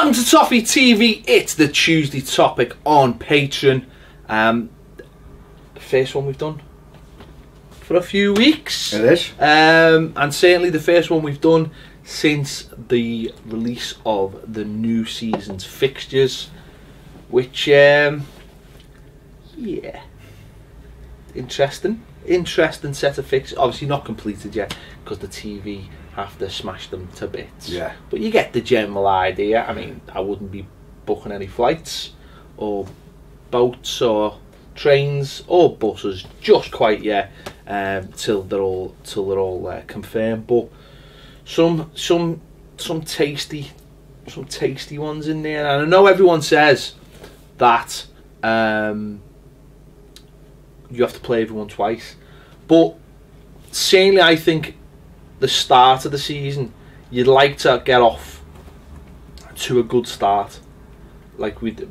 Welcome to Toffee TV. It's the Tuesday topic on Patreon. The first one we've done for a few weeks. It is. And certainly the first one we've done since the release of the new season's fixtures, which, yeah, interesting set of fixtures. Obviously not completed yet because the TV have to smash them to bits. Yeah. But you get the general idea. I mean, I wouldn't be booking any flights or boats or trains or buses just quite yet, till they're all confirmed. But some tasty ones in there. And I know everyone says that you have to play everyone twice, but certainly I think the start of the season you'd like to get off to a good start, like we did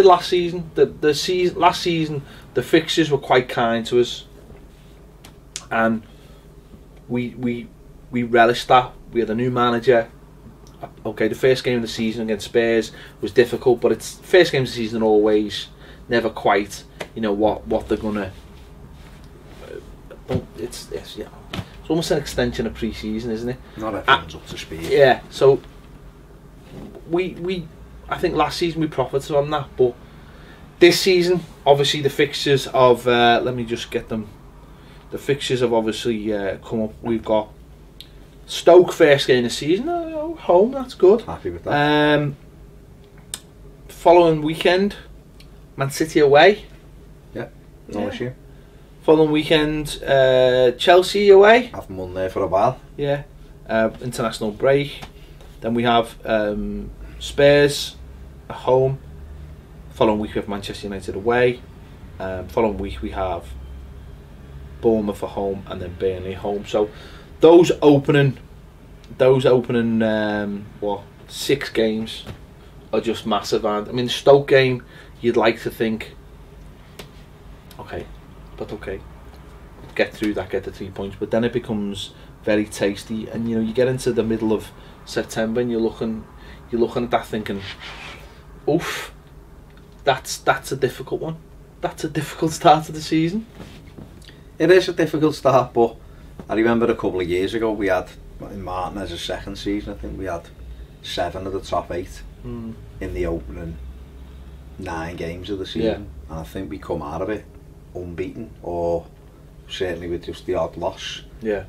last season. Last season the fixtures were quite kind to us, and we relished that. We had a new manager. Okay, the first game of the season against Spurs was difficult, but it's first games of the season always never quite, you know, what they're gonna. It's almost an extension of pre-season, isn't it? Not everyone's up to speed. Yeah, so I think last season we profited on that, but this season, obviously the fixtures of let me just get them. The fixtures have obviously come up. We've got Stoke first game of the season, home. That's good. Happy with that. Following weekend, Man City away. Yeah, no issue. Following weekend, Chelsea away. Haven't won there for a while. Yeah. International break. Then we have Spurs at home. Following week we have Manchester United away. Following week we have Bournemouth at home and then Burnley home. So those opening 6 games are just massive. And I mean, the Stoke game, you'd like to think, okay, get through that, get the 3 points, but then it becomes very tasty, and you know, you get into the middle of September and you're looking at that thinking, oof, that's a difficult one. That's a difficult start to the season. It is a difficult start, but I remember a couple of years ago we had, in Martinez's second season, I think we had 7 of the top 8 in the opening 9 games of the season, and I think we come out of it unbeaten, or certainly with just the odd loss. Yeah.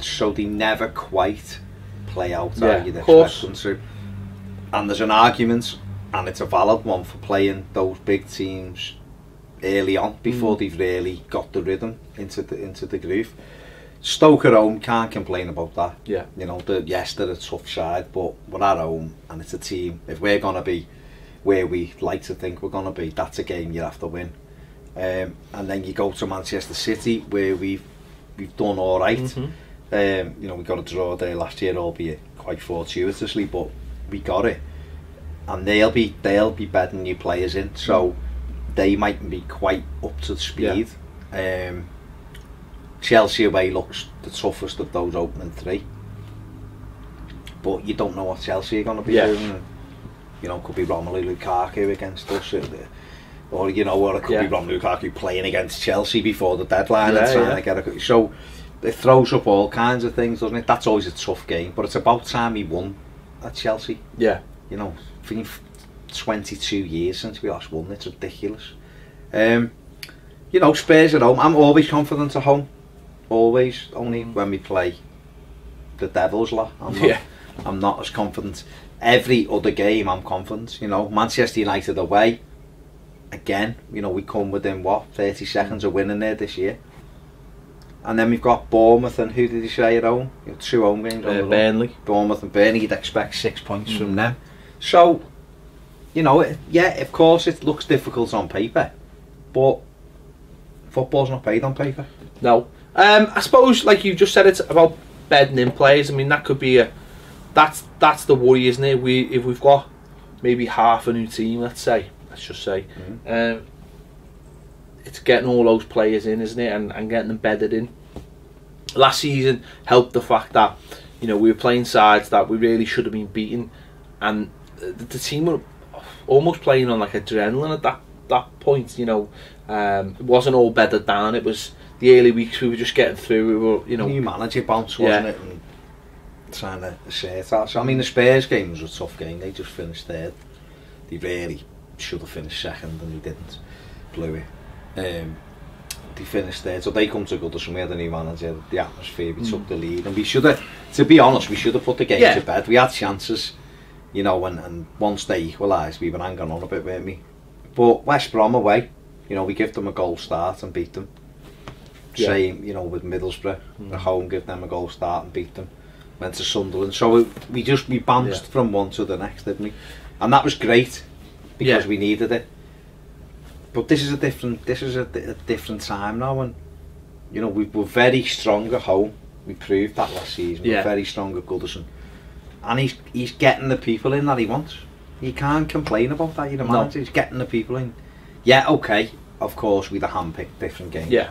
So they never quite play out how you'd expect them to. And there's an argument, and it's a valid one, for playing those big teams early on before they've really got the rhythm into the groove. Stoke at home, can't complain about that. Yeah. You know, they're a tough side, but we're at home and it's a team. If we're gonna be where we like to think we're gonna be, that's a game you have to win. And then you go to Manchester City, where we've done all right. You know, we got a draw there last year, albeit quite fortuitously, but we got it. And they'll be bedding new players in, so they mightn't be quite up to speed. Yeah. Chelsea away looks the toughest of those opening 3, but you don't know what Chelsea are going to be doing. You know, could be Romelu Lukaku against us. Or you know, or it could be Romelu Lukaku playing against Chelsea before the deadline and trying to get a. So it throws up all kinds of things, doesn't it? That's always a tough game, but it's about time he won at Chelsea. Yeah, you know, I think 22 years since we last won. It's ridiculous. You know, Spurs at home. I'm always confident at home. Always. Only when we play the Devils lot. I'm not as confident. Every other game, I'm confident. You know, Manchester United away. Again, you know, we come within 30 seconds of winning there this year. And then we've got Bournemouth and who did you say at home? You know, 2 home games. Burnley. Bournemouth and Burnley, you'd expect 6 points from them. So, you know, of course it looks difficult on paper, but football's not paid on paper. No. I suppose, like you just said, it's about bedding in players. I mean, that could be that's the worry, isn't it? If we've got maybe half a new team, let's just say, it's getting all those players in, isn't it, and getting them bedded in. Last season helped the fact that, you know, we were playing sides that we really should have been beaten, and the team were almost playing on like adrenaline at that point. You know, it wasn't all bedded down. It was the early weeks. We were just getting through. We were, you know, new manager bounce, wasn't it? And trying to assert that. So I mean, the Spurs game was a tough game. They just finished third. They really should have finished second, and they didn't. Blew it. They finished third, so they come to Goodison. We had a new manager. The atmosphere, we took the lead, and we should have. To be honest, we should have put the game to bed. We had chances, you know, and once they equalised, we were hanging on a bit, weren't we? But West Brom away, you know, we give them a goal start and beat them. Same, you know, with Middlesbrough at home, give them a goal start and beat them. Went to Sunderland, so we bounced from one to the next, didn't we? And that was great because we needed it. But this is a different time now, and you know, we're very strong at home. We proved that last season. We're very strong at Goodison, and he's getting the people in that he wants. You can't complain about that. You're the manager. He's getting the people in. Yeah, okay. Of course, we'd have handpicked different games. Yeah,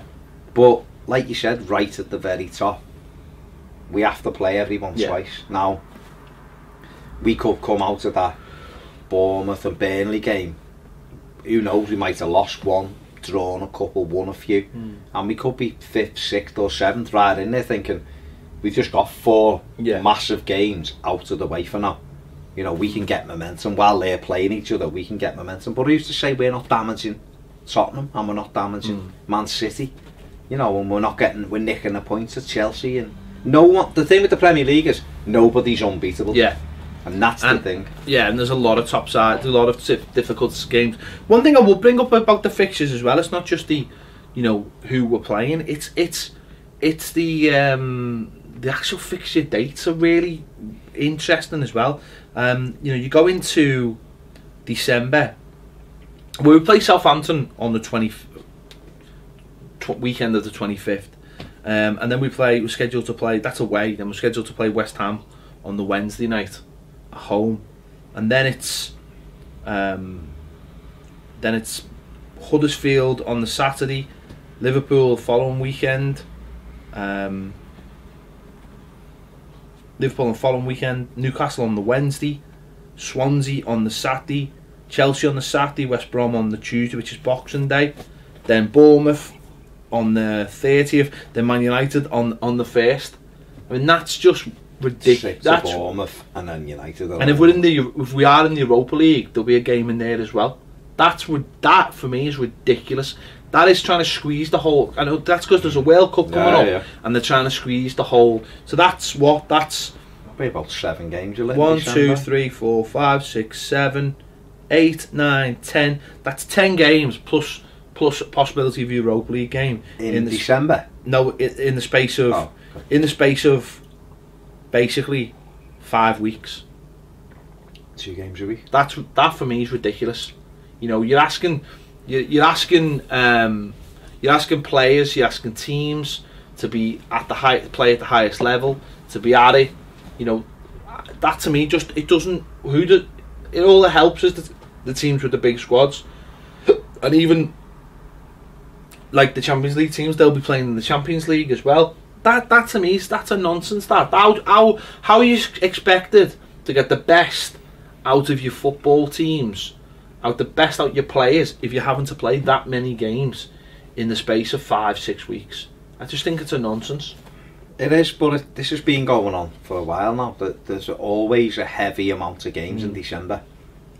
but like you said, right at the very top, we have to play everyone twice. Now, we could come out of that Bournemouth and Burnley game. Who knows, we might have lost one, drawn a couple, won a few, and we could be 5th, 6th or 7th right in there thinking we've just got 4 massive games out of the way for now. You know, we can get momentum while they're playing each other, we can get momentum. But who's to say we're not damaging Tottenham and we're not damaging Man City? You know, and we're nicking the points at Chelsea. And no one, the thing with the Premier League is nobody's unbeatable. Yeah. And that's the thing. Yeah, and there's a lot of top sides, a lot of difficult games. One thing I will bring up about the fixtures as well, it's not just the, you know, who we're playing. It's the actual fixture dates are really interesting as well. You know, you go into December. We play Southampton on the weekend of the 25th, and then we're scheduled to play. That's away. Then we're scheduled to play West Ham on the Wednesday night. Home, and then it's Huddersfield on the Saturday, Liverpool following weekend, Newcastle on the Wednesday, Swansea on the Saturday, Chelsea on the Saturday, West Brom on the Tuesday, which is Boxing Day, then Bournemouth on the 30th, then Man United on the 1st. I mean, that's just ridiculous. That's Bournemouth and then United. And if we are in the Europa League, there'll be a game in there as well. That for me is ridiculous. That is trying to squeeze the whole. I know that's because there's a World Cup coming up, and they're trying to squeeze the whole. So that's probably about 7 games. 1, 2, 3, 4, 5, 6, 7, 8, 9, 10. That's 10 games plus a possibility of a Europa League game in December. No, in the space of basically 5 weeks. 2 games a week. That for me is ridiculous. You know, you're asking players, you're asking teams to be at the play at the highest level, to be at it. You know, that to me it doesn't. It all that helps is the teams with the big squads, and even like the Champions League teams, they'll be playing in the Champions League as well. That to me, that's a nonsense. How are you expected to get the best out of your football teams, out your players, if you're having to play that many games in the space of 5-6 weeks? I just think it's a nonsense. It is, but this has been going on for a while now. There's always a heavy amount of games in December,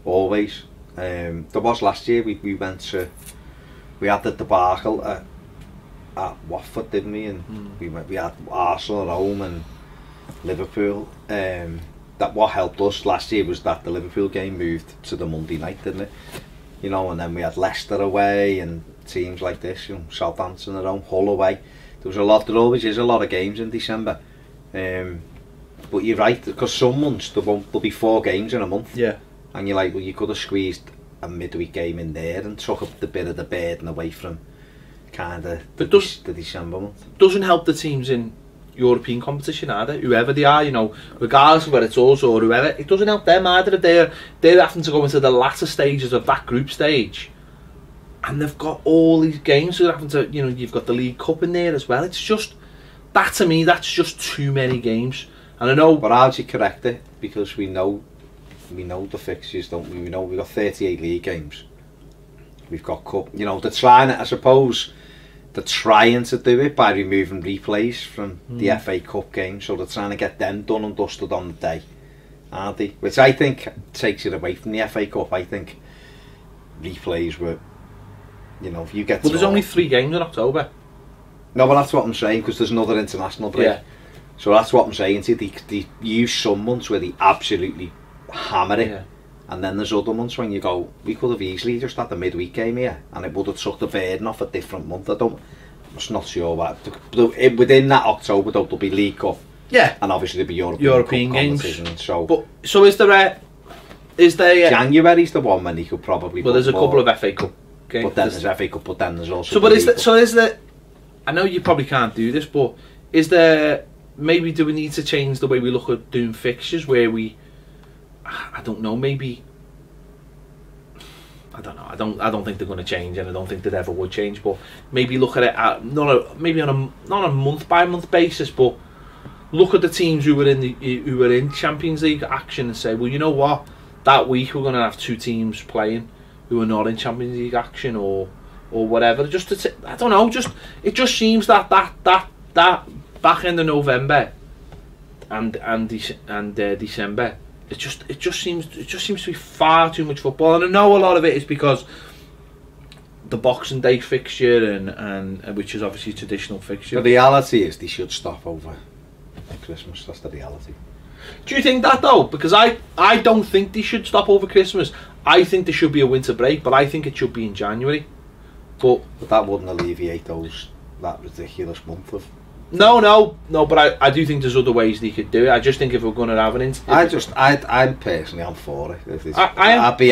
always. There was last year. We had the debacle at Watford, didn't we? And we had Arsenal at home and Liverpool. That what helped us last year was that the Liverpool game moved to the Monday night, didn't it? You know, and then we had Leicester away and teams like this, you know, Southampton at home, Hull away. There always is a lot of games in December. But you're right, because some months there'll be 4 games in a month. Yeah. And you're like, well, you could have squeezed a midweek game in there and took up the bit of the burden away from kind of the December month. Doesn't help the teams in European competition either, whoever they are, you know, regardless of whether it's us or whoever. It doesn't help them either. They're having to go into the latter stages of that group stage, and they've got all these games. So they're having to, you know, you've got the League Cup in there as well. It's just that, to me, that's just too many games. And I know, but how do you correct it? Because we know we know the fixtures, don't we? We know we've got 38 league games. We've got cup. You know, they're trying, I suppose, they're trying to do it by removing replays from the FA Cup game, so they're trying to get them done and dusted on the day, aren't they? Which I think takes it away from the FA Cup. I think replays were, you know, if you get... Well, there's only 3 games in October. No, but that's what I'm saying, because there's another international break. Yeah. So that's what I'm saying to you. They use some months where they absolutely hammer it. Yeah. And then there's other months when you go, we could have easily just had the midweek game here, and it would have took the burden off a different month. I'm just not sure what. Within that October, though, there'll be League Cup. Yeah. And obviously there'll be European games. So is there January's the one when he could probably... Well, there's a couple of FA Cup games. But then there's FA Cup, but then there's also... So is there... I know you probably can't do this, but is there... Maybe do we need to change the way we look at doing fixtures, where we... I don't know, maybe... I don't know, I don't think they're going to change, and I don't think they ever would change, but maybe look at it maybe on not a month by month basis, but look at the teams who were in Champions League action and say, well, you know what, that week we're going to have 2 teams playing who are not in Champions League action, or whatever. Just to I don't know, it just seems that back end of November and December, it just seems to be far too much football. And I know a lot of it is because the Boxing Day fixture and which is obviously a traditional fixture. The reality is they should stop over Christmas. That's the reality. Do you think that though? Because I don't think they should stop over Christmas. I think there should be a winter break, but I think it should be in January. But that wouldn't alleviate that ridiculous month of... No, but I do think there's other ways they could do it. I just think if we're going to have an... I'm personally, I'm for it. I'd be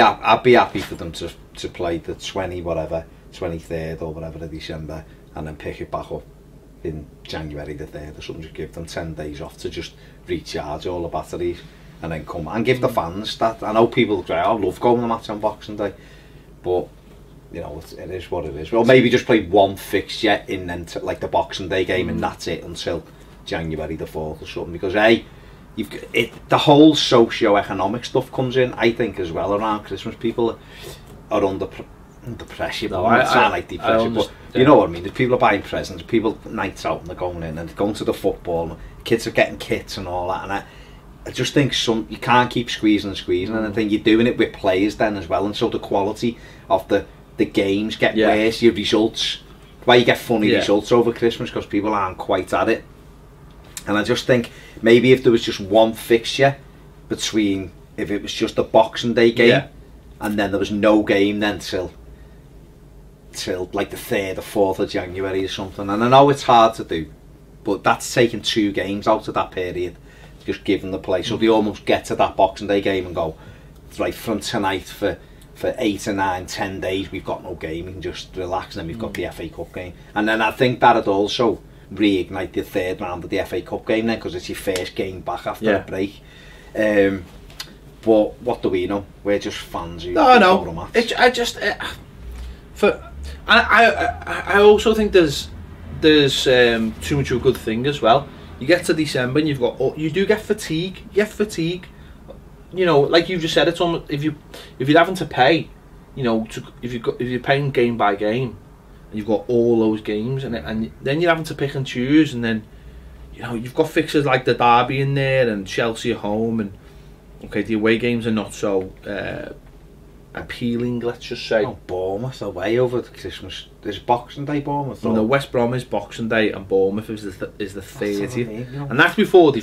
happy for them to play the 23rd or whatever of December, and then pick it back up in January the 3rd or something. Just give them 10 days off to just recharge all the batteries, and then come and give the fans that. I know people say, I love going to the match on Boxing Day, but you know, it is what it is. Well, maybe just play one fixture in then like the Boxing Day game, and that's it until January the 4th or something. Because the whole socio-economic stuff comes in, I think, as well around Christmas. People are under pressure. No, I like the pressure, but you know what I mean. People are buying presents, people nights out, and they're going in and they're going to the football. And kids are getting kits and all that, and I just think you can't keep squeezing, and I think you're doing it with players then as well, and so the quality of the games get worse. Your results, why you get funny results over Christmas, because people aren't quite at it. And I just think maybe if there was just one fixture between, if it was just a Boxing Day game, and then there was no game then till like the 3rd or 4th of January or something. And I know it's hard to do, but that's taking 2 games out of that period, just giving the play, so they almost get to that Boxing Day game and go, right, from tonight for 8 or 9, 10 days we've got no game, we can just relax, and then we've got the FA Cup game. And then I think that'd also reignite the 3rd round of the FA Cup game then, because it's your first game back after a break. But what do we know? We're just fans who go to a match. I also think there's too much of a good thing as well. You get to December and you do get fatigue. You get fatigue. You know, like you just said, it's almost, if you're having to pay, you know, if you're paying game by game, and you've got all those games, and then you're having to pick and choose, and then, you know, you've got fixtures like the derby in there and Chelsea at home, and okay, the away games are not so appealing, let's just say. Oh, Bournemouth away over Christmas. There's Boxing Day, Bournemouth. No, West Brom is Boxing Day, and Bournemouth is the 30th, and that's before we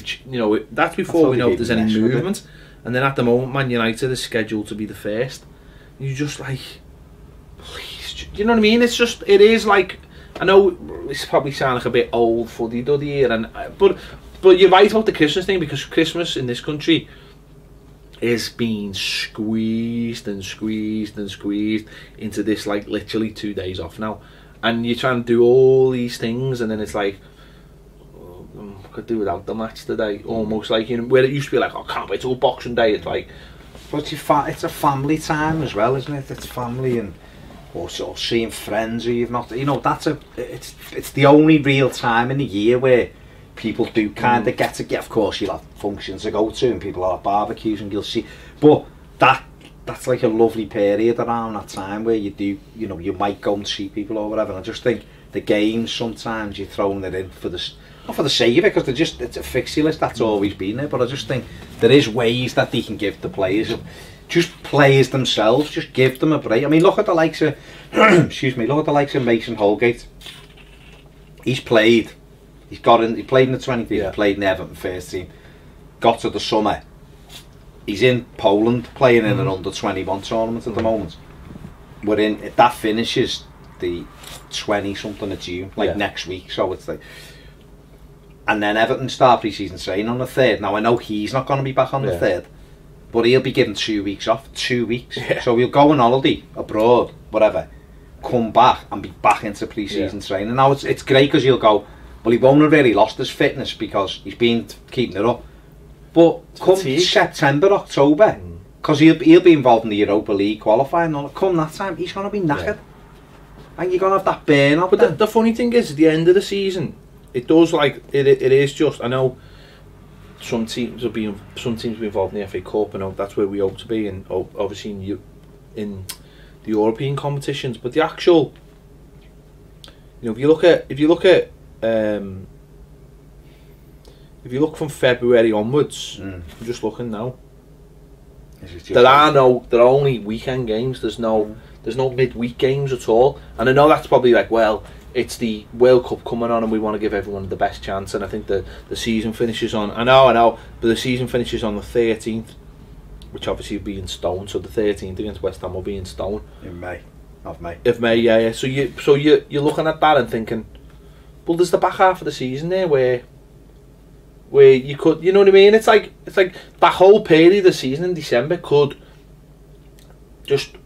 know if there's any movement. And then at the moment, Man United is scheduled to be the 1st. You just like, please, you know what I mean? It's just, it is like, I know it's probably sounding like a bit old fuddy-duddy here, but you're right about the Christmas thing, because Christmas in this country is being squeezed into this, like, literally 2 days off now, and you're trying to do all these things, and then it's like, could do without the match today, almost like, you know, where it used to be like, I can't wait till Boxing Day. It's like, but it's a family time as well, isn't it? It's family, and also seeing friends who you've not, you know, it's the only real time in the year where people do kind of get to get. Of course, you'll have functions to go to, and people will have barbecues, and you'll see. But that's like a lovely period around that time where you do, you know, you might go and see people or whatever. And I just think the games sometimes you're throwing it in for the, not for the sake of it, because it's a fixture list that's always been there. But I just think there is ways that they can give the players, just players themselves, just give them a break. I mean, look at the likes of, excuse me, look at the likes of Mason Holgate. He played in the 20 team, he played in the Everton first team, got to the summer. He's in Poland playing in an under-21 tournament at the moment. That finishes the 20-something of June, like next week. So it's like, and then Everton start pre-season training on the 3rd. Now I know he's not going to be back on the 3rd, but he'll be given 2 weeks off. 2 weeks. So he'll go on holiday abroad, whatever, come back and be back into pre-season training. Now it's great because he'll go. Well, he won't have really lost his fitness because he's been keeping it up. But come September, October, because he'll be involved in the Europa League qualifying, and come that time, he's going to be knackered. And you're going to have that burn-out. But the funny thing is, at the end of the season, it does, like, it is just, I know some teams will be involved in the FA Cup, and that's where we hope to be, and obviously in the European competitions. But the actual, you know, if you look from February onwards, I'm just looking now. There are only weekend games. There's no midweek games at all. And I know that's probably like, well, it's the World Cup coming on, and we want to give everyone the best chance. And I think the season finishes on. I know, but the season finishes on the 13th, which obviously will be in Stone. So the 13th against West Ham will be in Stone. In May, of May. Of May, yeah. So you're looking at that and thinking, well, there's the back half of the season there where you could, you know what I mean? It's like that whole period of the season in December could just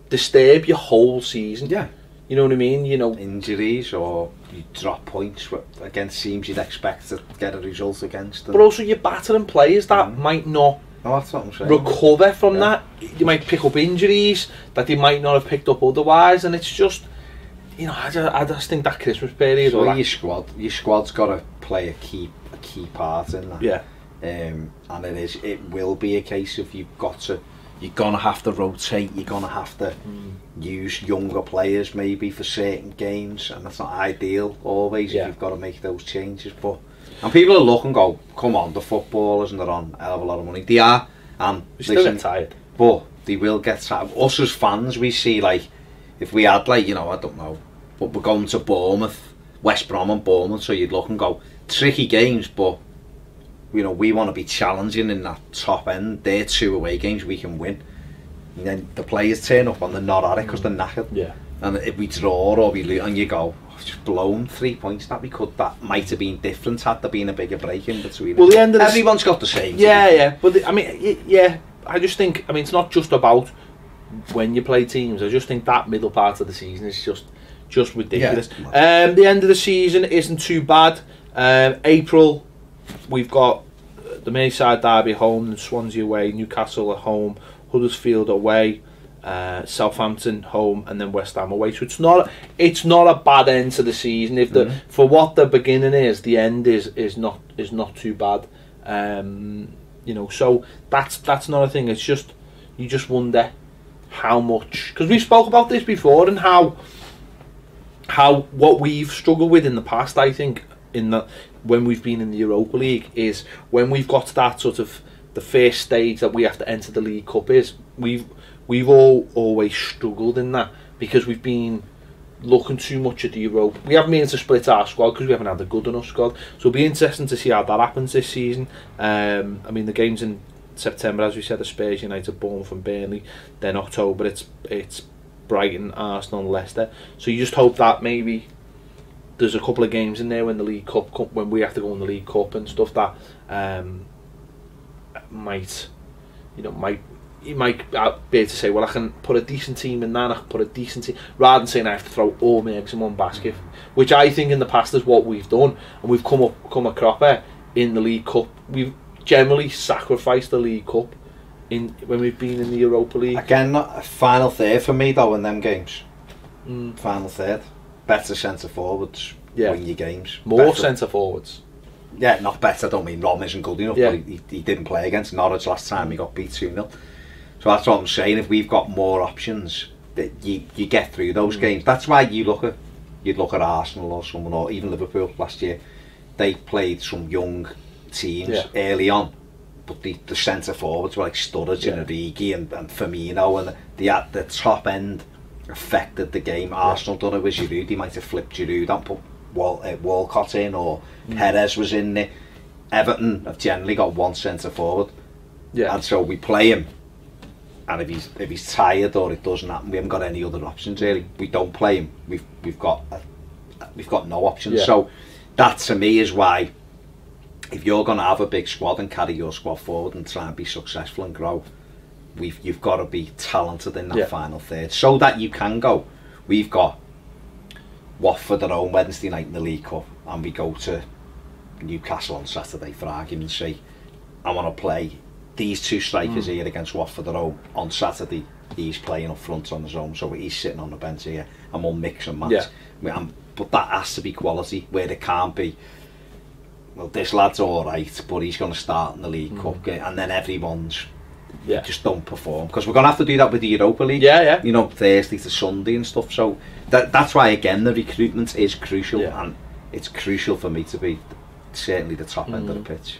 disturb your whole season. Yeah. You know what I mean? You know, injuries, or you drop points against teams you'd expect to get a result against. But also you're battering players that might not that's what I'm saying. recover from that. You might pick up injuries that they might not have picked up otherwise, and it's just, you know, I just think that Christmas period. So your squad's got to play a key part in that. Yeah. And it will be a case of you're gonna have to rotate. You're gonna have to use younger players maybe for certain games, and that's not ideal always. If you've got to make those changes, and people are looking and go, come on, the footballers, and they're on a hell of a lot of money. They are, and we still get tired, but they will get tired. Us as fans, we see, like, if we had, like, you know, I don't know, but we're going to Bournemouth, West Brom and Bournemouth, so you'd look and go, tricky games, but you know, we want to be challenging in that top end. They're 2 away games we can win, and then the players turn up and they're not at it because they're knackered. Yeah. And if we draw or we lose, and you go, just blown 3 points that might have been different had there been a bigger break in between. Well, the end of everyone's got the same. Yeah. But I just think, it's not just about when you play teams. I just think that middle part of the season is just ridiculous. Yeah. The end of the season isn't too bad. April, we've got the Merseyside derby home, and Swansea away, Newcastle at home, Huddersfield away, Southampton home, and then West Ham away. So it's not a bad end to the season. If for what the beginning is, the end is not too bad. You know, so that's not a thing. It's just, you just wonder how much, because we spoke about this before, and how what we've struggled with in the past, I think, in that when we've been in the Europa League, is when we've got to that sort of the first stage that we have to enter the League Cup, is we've always struggled in that, because we've been looking too much at the Europa. We haven't been able to split our squad because we haven't had a good enough squad. So it'll be interesting to see how that happens this season. I mean, the games in September, as we said, are Spurs, United, Bournemouth and Burnley. Then October, it's Brighton, Arsenal and Leicester. So you just hope that maybe there's a couple of games in there when the League Cup, when we have to go in the League Cup and stuff, that you might be able to say, well, I can put a decent team in that, I can put a decent team, rather than saying I have to throw all my eggs in one basket, which I think in the past is what we've done, and we've come a cropper in the League Cup. We've generally sacrificed the League Cup when we've been in the Europa League. Again, not a final third for me though in them games. Final third, better centre forwards, win your games. More centre forwards. Yeah, not better. I don't mean Rom isn't good enough, Yeah. but he didn't play against Norwich last time. He got beat 2-0. So that's what I'm saying. If we've got more options, that you get through those games. That's why you'd look at Arsenal or someone, or even Liverpool last year. They played some young teams early on, but the centre forwards were like Sturridge and Origi and Firmino, and the top end affected the game. Arsenal done it with Giroud. He might have flipped Giroud and put Walcott in, or Perez was in there. Everton have generally got one centre forward, and so we play him. And if he's tired or it doesn't happen, we haven't got any other options really. We don't play him. We've got no options. Yeah. So that to me is why, if you're going to have a big squad and carry your squad forward and try and be successful and grow, you've got to be talented in that final third, so that you can go. We've got Watford at home Wednesday night in the League Cup, and we go to Newcastle on Saturday, for argument's sake. I want to play these two strikers here against Watford at home. On Saturday he's playing up front on his own, so he's sitting on the bench here, and we'll mix and match. But that has to be quality, where there can't be, well, this lad's alright, but he's going to start in the League Cup game, and then everyone's just don't perform, because we're going to have to do that with the Europa League, you know, Thursday to Sunday and stuff. So that's why, again, the recruitment is crucial, and it's crucial for me to be certainly the top end of the pitch.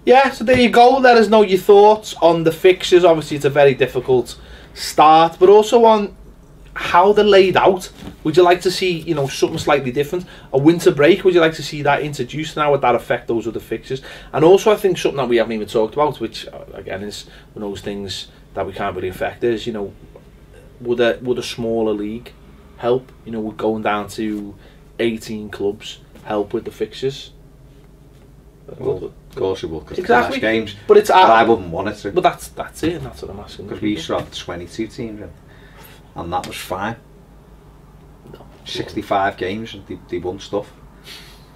Yeah, so there you go. Let us know your thoughts on the fixtures. Obviously it's a very difficult start, but also on how they're laid out. Would you like to see, you know, something slightly different? A winter break, would you like to see that introduced? Now would that affect those other fixtures? And also I think something that we haven't even talked about, which again is one of those things that we can't really affect, is, you know, would a smaller league help? You know, would going down to 18 clubs help with the fixtures? Well, of course it will, because exactly. it's games, but I wouldn't want it to. But that's it, and that's what I'm asking. Because we used to have 22 teams in, and that was fine. 65 games, and they won stuff.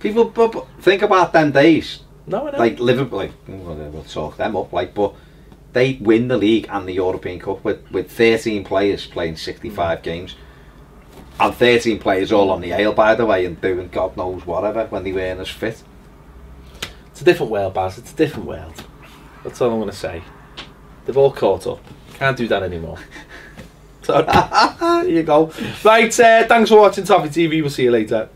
People, but think about them days. No, I know. Like Liverpool, we'll talk them up. Like, but they win the league and the European Cup with 13 players playing 65 games, and 13 players all on the ale, by the way, and doing God knows whatever when they weren't as fit. It's a different world, Baz. It's a different world. That's all I'm going to say. They've all caught up. Can't do that anymore. So, there you go. Right, thanks for watching Toffee TV. We'll see you later.